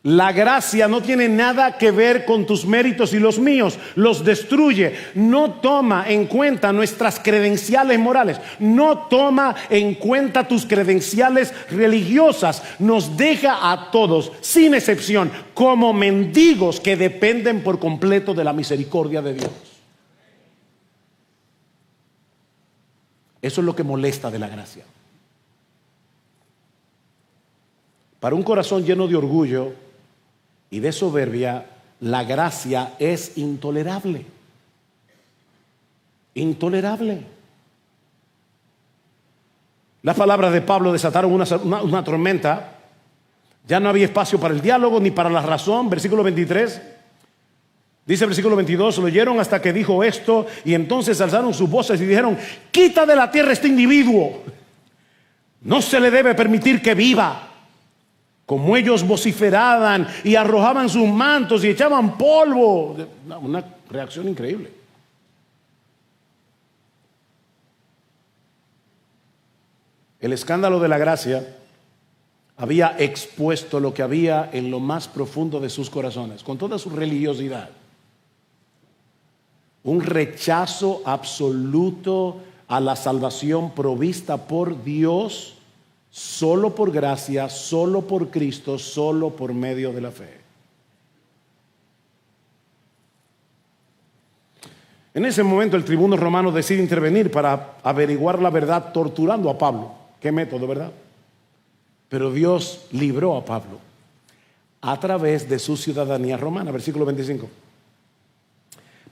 La gracia no tiene nada que ver con tus méritos y los míos, los destruye. No toma en cuenta nuestras credenciales morales, no toma en cuenta tus credenciales religiosas. Nos deja a todos, sin excepción, como mendigos que dependen por completo de la misericordia de Dios. Eso es lo que molesta de la gracia. Para un corazón lleno de orgullo y de soberbia, la gracia es intolerable. Intolerable. Las palabras de Pablo desataron una tormenta. Ya no había espacio para el diálogo ni para la razón. Versículo 23. Dice el versículo 22, lo oyeron hasta que dijo esto, y entonces alzaron sus voces y dijeron: quita de la tierra este individuo. No se le debe permitir que viva. Como ellos vociferaban y arrojaban sus mantos y echaban polvo. Una reacción increíble. El escándalo de la gracia había expuesto lo que había en lo más profundo de sus corazones, con toda su religiosidad. Un rechazo absoluto a la salvación provista por Dios, solo por gracia, solo por Cristo, solo por medio de la fe. En ese momento el tribuno romano decide intervenir para averiguar la verdad, torturando a Pablo. ¿Qué método, verdad? Pero Dios libró a Pablo a través de su ciudadanía romana. Versículo 25.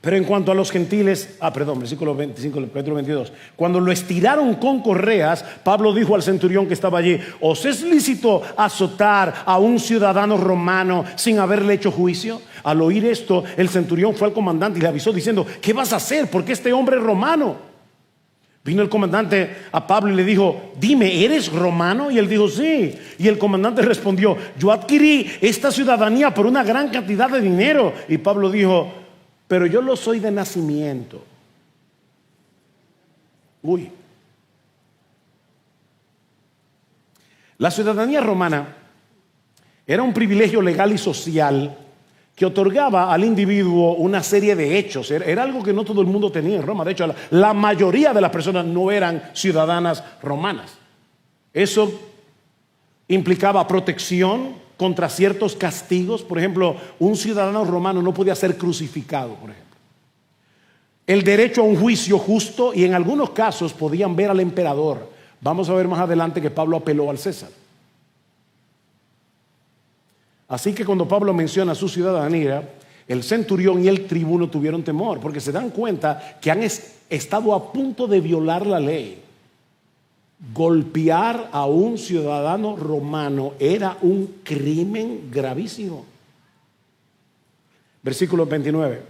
Pero en cuanto a los gentiles, versículo 25, capítulo 22. Cuando lo estiraron con correas, Pablo dijo al centurión que estaba allí: ¿os es lícito azotar a un ciudadano romano sin haberle hecho juicio? Al oír esto, el centurión fue al comandante y le avisó diciendo: ¿qué vas a hacer? Porque este hombre es romano. Vino el comandante a Pablo y le dijo: dime, ¿eres romano? Y él dijo: sí. Y el comandante respondió: yo adquirí esta ciudadanía por una gran cantidad de dinero. Y Pablo dijo: pero yo lo soy de nacimiento. La ciudadanía romana era un privilegio legal y social que otorgaba al individuo una serie de hechos. Era algo que no todo el mundo tenía en Roma. De hecho, la mayoría de las personas no eran ciudadanas romanas. Eso implicaba protección contra ciertos castigos. Por ejemplo, un ciudadano romano no podía ser crucificado, por ejemplo. El derecho a un juicio justo, y en algunos casos podían ver al emperador. Vamos a ver más adelante que Pablo apeló al César. Así que cuando Pablo menciona su ciudadanía, el centurión y el tribuno tuvieron temor, porque se dan cuenta que han estado a punto de violar la ley. Golpear a un ciudadano romano era un crimen gravísimo. Versículo 29.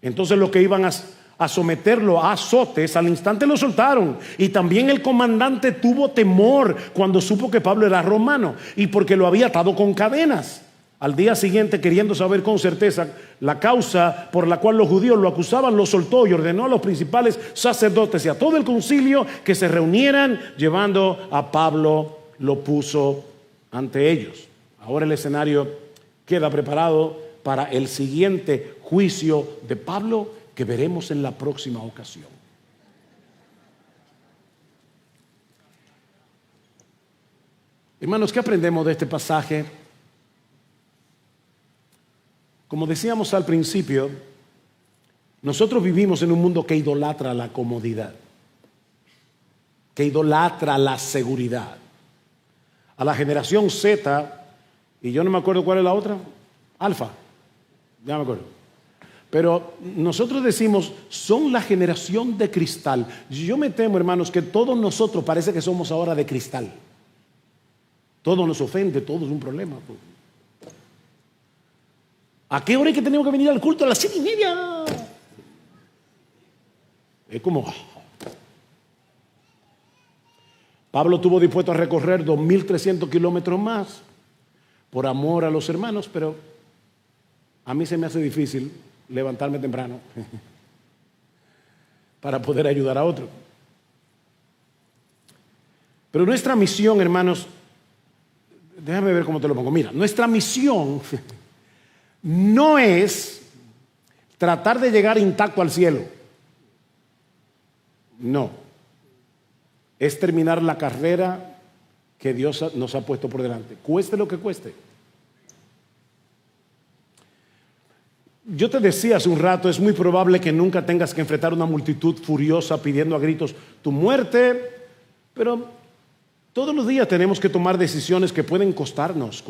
Entonces los que iban a someterlo a azotes, al instante lo soltaron. Y también el comandante tuvo temor cuando supo que Pablo era romano, y porque lo había atado con cadenas. Al día siguiente, queriendo saber con certeza la causa por la cual los judíos lo acusaban, lo soltó y ordenó a los principales sacerdotes y a todo el concilio que se reunieran. Llevando a Pablo, lo puso ante ellos. Ahora el escenario queda preparado para el siguiente juicio de Pablo, que veremos en la próxima ocasión. Hermanos, ¿qué aprendemos de este pasaje? Como decíamos al principio, nosotros vivimos en un mundo que idolatra la comodidad, que idolatra la seguridad. A la generación Z, y yo no me acuerdo cuál es la otra, Alfa, ya me acuerdo. Pero nosotros decimos, son la generación de cristal. Yo me temo, hermanos, que todos nosotros parece que somos ahora de cristal. Todo nos ofende, todo es un problema. ¿A qué hora es que tenemos que venir al culto? A las 7:30. Es como... Pablo estuvo dispuesto a recorrer 2.300 kilómetros más por amor a los hermanos, pero a mí se me hace difícil levantarme temprano para poder ayudar a otro. Pero nuestra misión, hermanos, déjame ver cómo te lo pongo. Mira, nuestra misión no es tratar de llegar intacto al cielo. No. Es terminar la carrera que Dios nos ha puesto por delante, cueste lo que cueste. Yo te decía hace un rato, es muy probable que nunca tengas que enfrentar una multitud furiosa pidiendo a gritos tu muerte, pero todos los días tenemos que tomar decisiones que pueden costarnos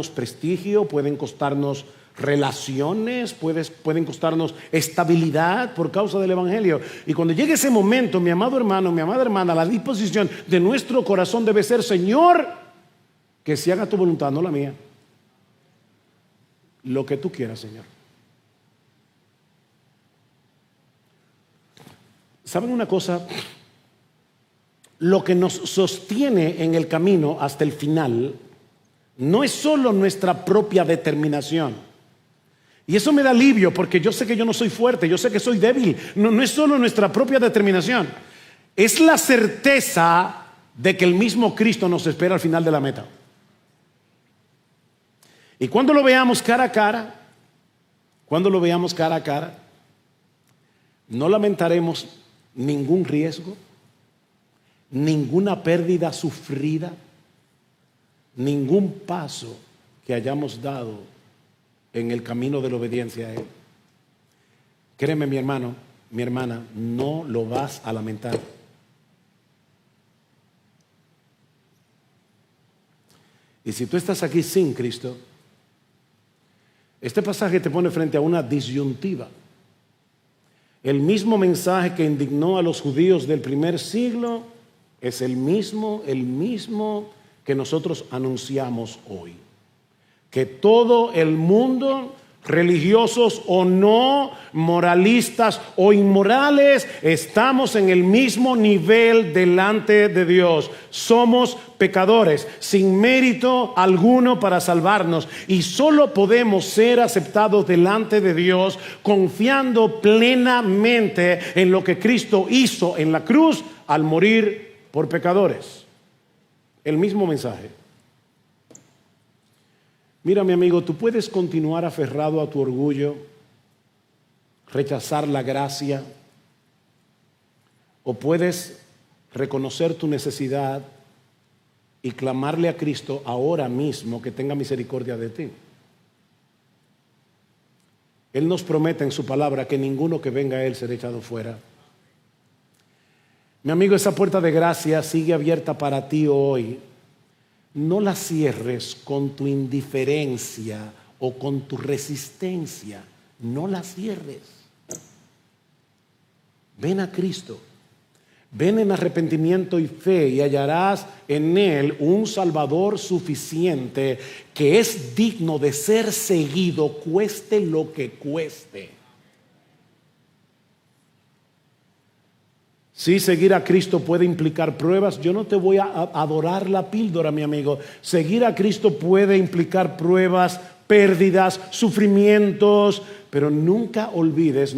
prestigio, pueden costarnos relaciones, pueden costarnos estabilidad por causa del evangelio. Y cuando llegue ese momento, mi amado hermano, mi amada hermana, la disposición de nuestro corazón debe ser: Señor, que se haga tu voluntad, no la mía. Lo que tú quieras, Señor. ¿Saben una cosa? Lo que nos sostiene en el camino hasta el final no es solo nuestra propia determinación. Y eso me da alivio, porque yo sé que yo no soy fuerte, yo sé que soy débil. No es solo nuestra propia determinación, es la certeza de que el mismo Cristo nos espera al final de la meta. Y cuando lo veamos cara a cara, no lamentaremos ningún riesgo, ninguna pérdida sufrida, ningún paso que hayamos dado en el camino de la obediencia a Él. Créeme, mi hermano, mi hermana, no lo vas a lamentar. Y si tú estás aquí sin Cristo, este pasaje te pone frente a una disyuntiva. El mismo mensaje que indignó a los judíos del primer siglo es el mismo que nosotros anunciamos hoy. Que todo el mundo, religiosos o no, moralistas o inmorales, estamos en el mismo nivel delante de Dios. Somos pecadores, sin mérito alguno para salvarnos, y solo podemos ser aceptados delante de Dios confiando plenamente en lo que Cristo hizo en la cruz al morir por pecadores. El mismo mensaje. Mira, mi amigo, tú puedes continuar aferrado a tu orgullo, rechazar la gracia, o puedes reconocer tu necesidad y clamarle a Cristo ahora mismo que tenga misericordia de ti. Él nos promete en su palabra que ninguno que venga a Él será echado fuera. Mi amigo, esa puerta de gracia sigue abierta para ti hoy. No la cierres con tu indiferencia o con tu resistencia. No la cierres. Ven a Cristo. Ven en arrepentimiento y fe y hallarás en Él un Salvador suficiente que es digno de ser seguido, cueste lo que cueste. Sí, seguir a Cristo puede implicar pruebas. Yo no te voy a adorar la píldora, mi amigo. Seguir a Cristo puede implicar pruebas, pérdidas, sufrimientos, pero nunca olvides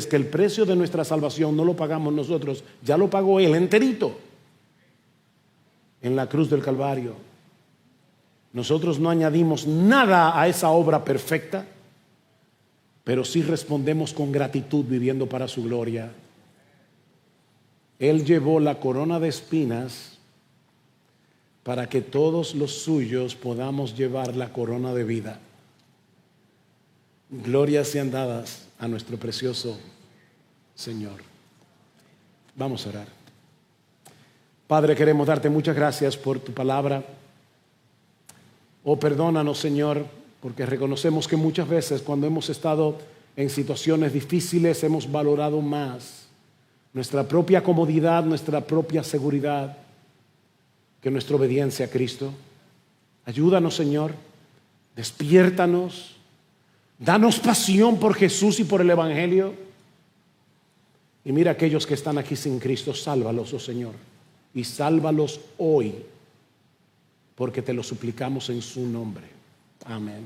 que el precio de nuestra salvación no lo pagamos nosotros, ya lo pagó Él enterito en la cruz del Calvario. Nosotros no añadimos nada a esa obra perfecta, pero sí respondemos con gratitud viviendo para su gloria. Él llevó la corona de espinas para que todos los suyos podamos llevar la corona de vida. Glorias sean dadas a nuestro precioso Señor. Vamos a orar. Padre, queremos darte muchas gracias por tu palabra. Oh, perdónanos, Señor, porque reconocemos que muchas veces cuando hemos estado en situaciones difíciles hemos valorado más nuestra propia comodidad, nuestra propia seguridad, que nuestra obediencia a Cristo. Ayúdanos, Señor, despiértanos, danos pasión por Jesús y por el Evangelio. Y mira a aquellos que están aquí sin Cristo, sálvalos, oh Señor, y sálvalos hoy, porque te lo suplicamos en su nombre. Amén.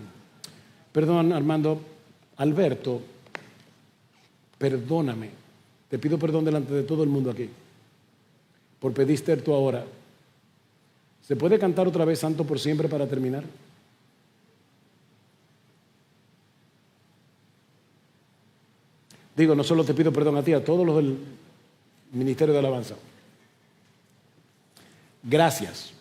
Perdón, Armando. Alberto, perdóname. Te pido perdón delante de todo el mundo aquí por pediste tú ahora. ¿Se puede cantar otra vez Santo por siempre para terminar? Digo, no solo te pido perdón a ti, a todos los del Ministerio de Alabanza. Gracias.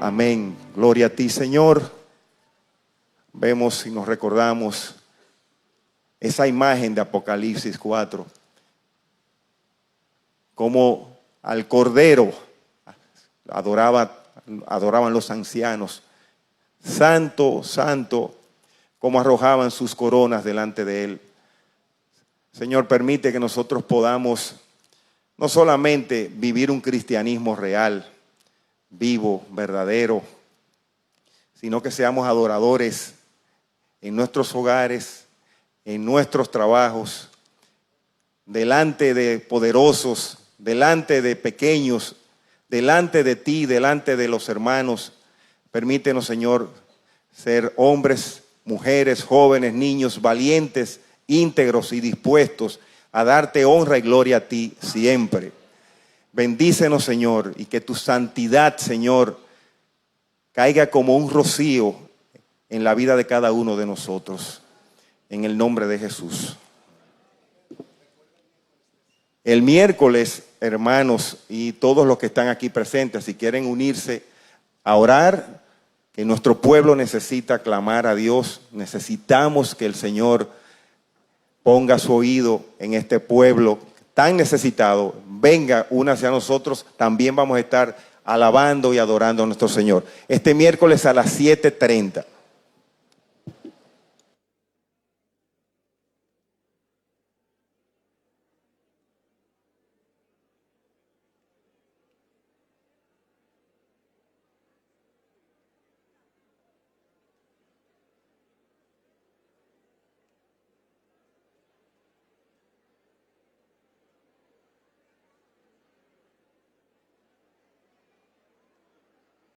Amén. Gloria a ti, Señor. Vemos y nos recordamos esa imagen de Apocalipsis 4, como al Cordero adoraban los ancianos. Santo, santo, como arrojaban sus coronas delante de Él. Señor, permite que nosotros podamos no solamente vivir un cristianismo real, vivo, verdadero, sino que seamos adoradores en nuestros hogares, en nuestros trabajos, delante de poderosos, delante de pequeños, delante de ti, delante de los hermanos. Permítenos, Señor, ser hombres, mujeres, jóvenes, niños, valientes, íntegros y dispuestos a darte honra y gloria a ti siempre. Bendícenos, Señor, y que tu santidad, Señor, caiga como un rocío en la vida de cada uno de nosotros. En el nombre de Jesús. El miércoles, hermanos, y todos los que están aquí presentes, si quieren unirse a orar, que nuestro pueblo necesita clamar a Dios, necesitamos que el Señor ponga su oído en este pueblo tan necesitado. Venga, únase a nosotros, también vamos a estar alabando y adorando a nuestro Señor. Este miércoles a las 7:30.